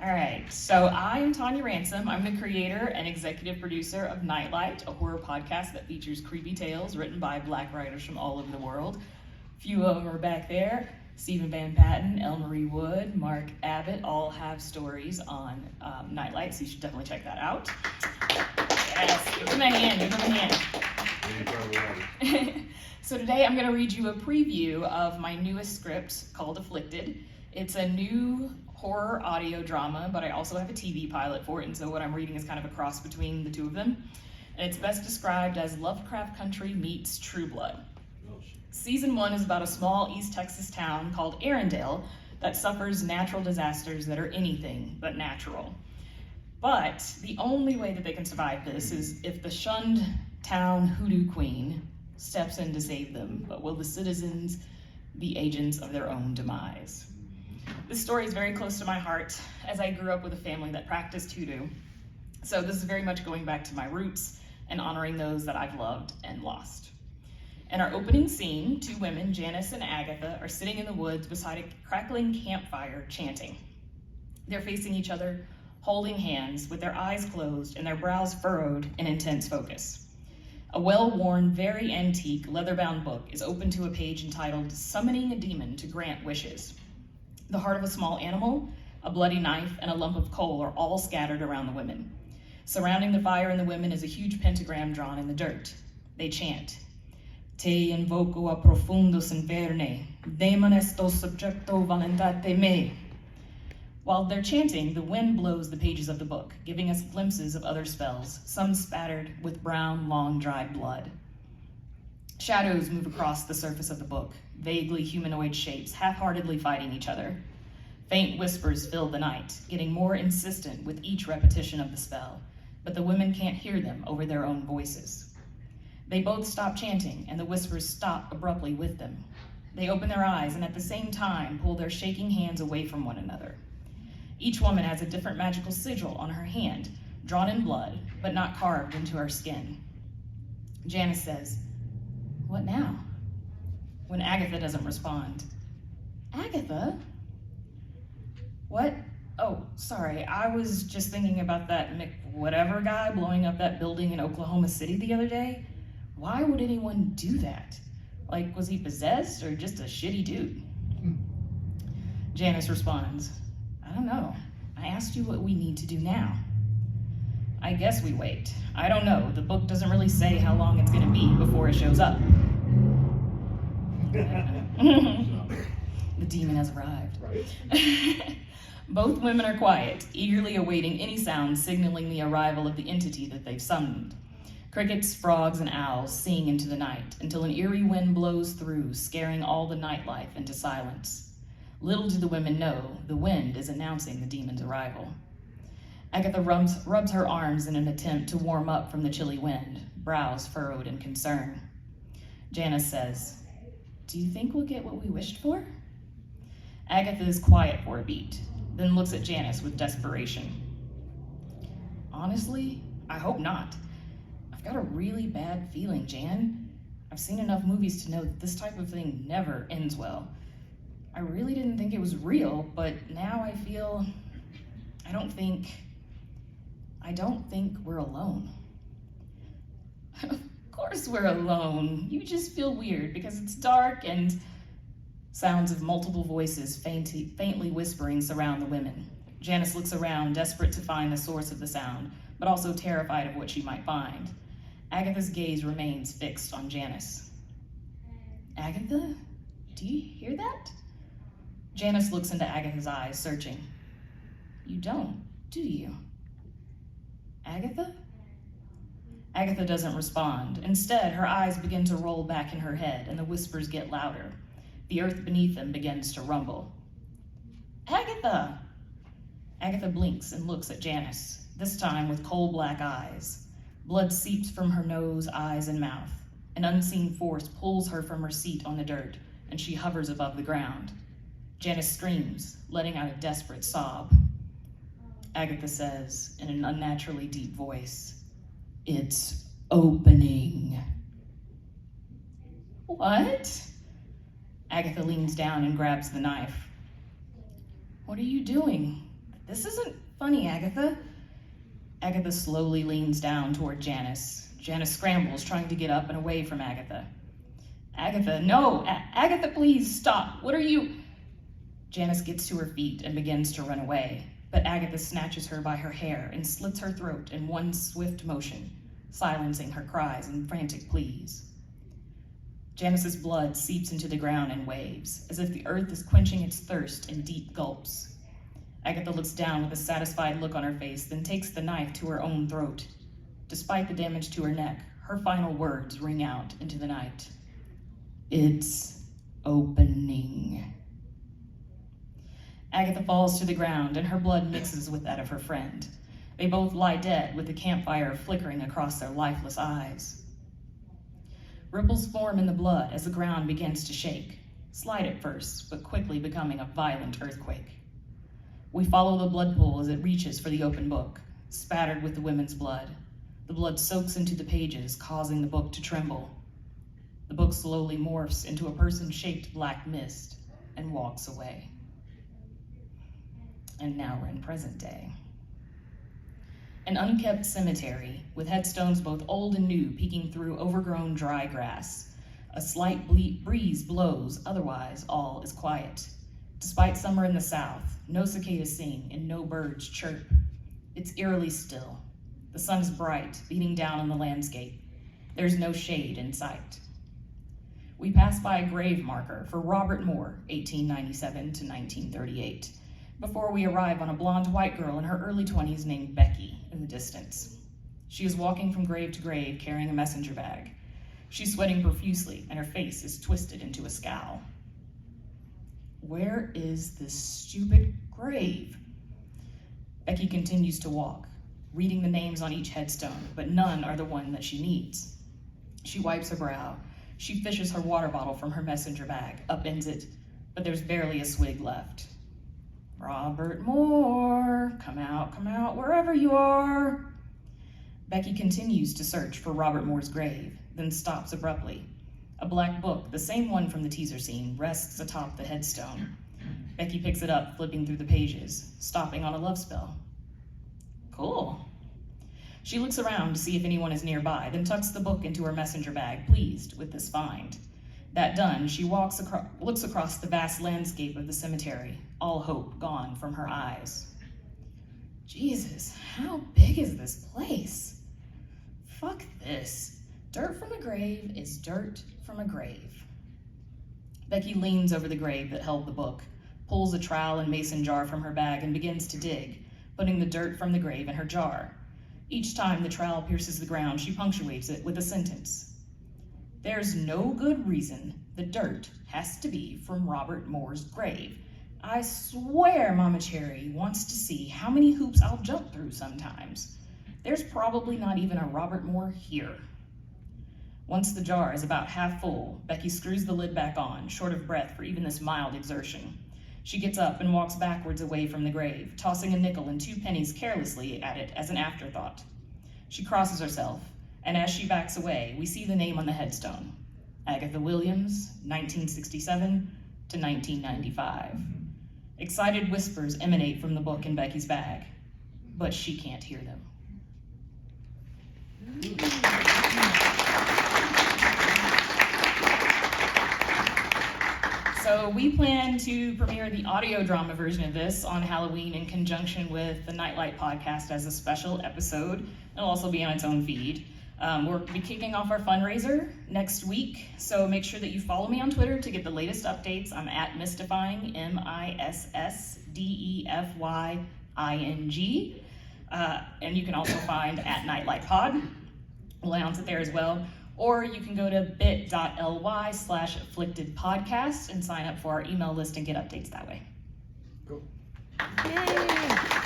All right, so I'm Tanya Ransom. I'm the creator and executive producer of Nightlight, a horror podcast that features creepy tales written by Black writers from all over the world. A few of them are back there. Stephen Van Patten, Elle Marie Wood, Mark Abbott all have stories on Nightlight, so you should definitely check that out. Yes, give them a hand, give them a hand. So today I'm going to read you a preview of my newest script called Afflicted. It's a new horror audio drama, but I also have a TV pilot for it, and so what I'm reading is kind of a cross between the two of them. And it's best described as Lovecraft Country meets True Blood. Season 1 is about a small East Texas town called Arendelle that suffers natural disasters that are anything but natural. But the only way that they can survive this is if the shunned town hoodoo queen steps in to save them. But will the citizens be agents of their own demise? This story is very close to my heart, as I grew up with a family that practiced hoodoo. So this is very much going back to my roots and honoring those that I've loved and lost. In our opening scene, two women, Janice and Agatha, are sitting in the woods beside a crackling campfire chanting. They're facing each other, holding hands, with their eyes closed and their brows furrowed in intense focus. A well-worn, very antique, leather-bound book is open to a page entitled Summoning a Demon to Grant Wishes. The heart of a small animal, a bloody knife, and a lump of coal are all scattered around the women. Surrounding the fire and the women is a huge pentagram drawn in the dirt. They chant, Te invoco a profundus inferne, demones to subjecto voluntate me. While they're chanting, the wind blows the pages of the book, giving us glimpses of other spells, some spattered with brown, long, dry blood. Shadows move across the surface of the book, vaguely humanoid shapes, half-heartedly fighting each other. Faint whispers fill the night, getting more insistent with each repetition of the spell, but the women can't hear them over their own voices. They both stop chanting, and the whispers stop abruptly with them. They open their eyes and at the same time pull their shaking hands away from one another. Each woman has a different magical sigil on her hand, drawn in blood, but not carved into her skin. Janice says, What now? When Agatha doesn't respond. Agatha? What? Oh, sorry, I was just thinking about that McWhatever guy blowing up that building in Oklahoma City the other day. Why would anyone do that? Like, was he possessed or just a shitty dude? Janice responds, I don't know. I asked you what we need to do now. I guess we wait. I don't know. The book doesn't really say how long it's going to be before it shows up. The demon has arrived. Right. Both women are quiet, eagerly awaiting any sound signaling the arrival of the entity that they've summoned. Crickets, frogs, and owls sing into the night until an eerie wind blows through, scaring all the nightlife into silence. Little do the women know, the wind is announcing the demon's arrival. Agatha rubs her arms in an attempt to warm up from the chilly wind, brows furrowed in concern. Janice says, Do you think we'll get what we wished for? Agatha is quiet for a beat, then looks at Janice with desperation. Honestly, I hope not. I've got a really bad feeling, Jan. I've seen enough movies to know that this type of thing never ends well. I really didn't think it was real, but now I feel, I don't think we're alone. Of course we're alone. You just feel weird because it's dark and sounds of multiple voices faintly whispering surround the women. Janice looks around, desperate to find the source of the sound, but also terrified of what she might find. Agatha's gaze remains fixed on Janice. Agatha, do you hear that? Janice looks into Agatha's eyes, searching. You don't, do you? Agatha? Agatha doesn't respond. Instead, her eyes begin to roll back in her head, and the whispers get louder. The earth beneath them begins to rumble. Agatha! Agatha blinks and looks at Janice, this time with coal black eyes. Blood seeps from her nose, eyes, and mouth. An unseen force pulls her from her seat on the dirt, and she hovers above the ground. Janice screams, letting out a desperate sob. Agatha says, in an unnaturally deep voice, It's opening. What? Agatha leans down and grabs the knife. What are you doing? This isn't funny, Agatha. Agatha slowly leans down toward Janice. Janice scrambles, trying to get up and away from Agatha. Agatha, no! Agatha, please, stop! What are you... Janice gets to her feet and begins to run away, but Agatha snatches her by her hair and slits her throat in one swift motion, silencing her cries and frantic pleas. Janice's blood seeps into the ground in waves, as if the earth is quenching its thirst in deep gulps. Agatha looks down with a satisfied look on her face, then takes the knife to her own throat. Despite the damage to her neck, her final words ring out into the night. It's opening. Agatha falls to the ground, and her blood mixes with that of her friend. They both lie dead, with the campfire flickering across their lifeless eyes. Ripples form in the blood as the ground begins to shake, slight at first, but quickly becoming a violent earthquake. We follow the blood pool as it reaches for the open book, spattered with the women's blood. The blood soaks into the pages, causing the book to tremble. The book slowly morphs into a person-shaped black mist and walks away. And now we're in present day. An unkept cemetery, with headstones both old and new peeking through overgrown dry grass. A slight breeze blows, otherwise all is quiet. Despite summer in the south, no cicadas sing and no birds chirp. It's eerily still. The sun is bright, beating down on the landscape. There's no shade in sight. We pass by a grave marker for Robert Moore, 1897 to 1938, before we arrive on a blonde white girl in her early 20s named Becky in the distance. She is walking from grave to grave carrying a messenger bag. She's sweating profusely and her face is twisted into a scowl. Where is this stupid grave? Becky continues to walk, reading the names on each headstone, but none are the one that she needs. She wipes her brow. She fishes her water bottle from her messenger bag, upends it, but there's barely a swig left. Robert Moore, come out, wherever you are. Becky continues to search for Robert Moore's grave, then stops abruptly. A black book, the same one from the teaser scene, rests atop the headstone. Becky picks it up, flipping through the pages, stopping on a love spell. Cool. She looks around to see if anyone is nearby, then tucks the book into her messenger bag, pleased with this find. That done, she looks across the vast landscape of the cemetery, all hope gone from her eyes. Jesus, how big is this place? Fuck this. Dirt from a grave is dirt from a grave. Becky leans over the grave that held the book, pulls a trowel and mason jar from her bag and begins to dig, putting the dirt from the grave in her jar. Each time the trowel pierces the ground, she punctuates it with a sentence. There's no good reason the dirt has to be from Robert Moore's grave. I swear Mama Cherry wants to see how many hoops I'll jump through sometimes. There's probably not even a Robert Moore here. Once the jar is about half full, Becky screws the lid back on, short of breath for even this mild exertion. She gets up and walks backwards away from the grave, tossing a nickel and 2 pennies carelessly at it as an afterthought. She crosses herself, and as she backs away, we see the name on the headstone. Agatha Williams, 1967 to 1995. Excited whispers emanate from the book in Becky's bag, but she can't hear them. So we plan to premiere the audio drama version of this on Halloween in conjunction with the Nightlight podcast as a special episode. It'll also be on its own feed. We'll be kicking off our fundraiser next week, so make sure that you follow me on Twitter to get the latest updates. I'm at Mystifying, MISSDEFYING. And you can also find at Nightlight Pod. We'll announce it there as well. Or you can go to bit.ly/Afflicted podcast and sign up for our email list and get updates that way. Cool. Yay!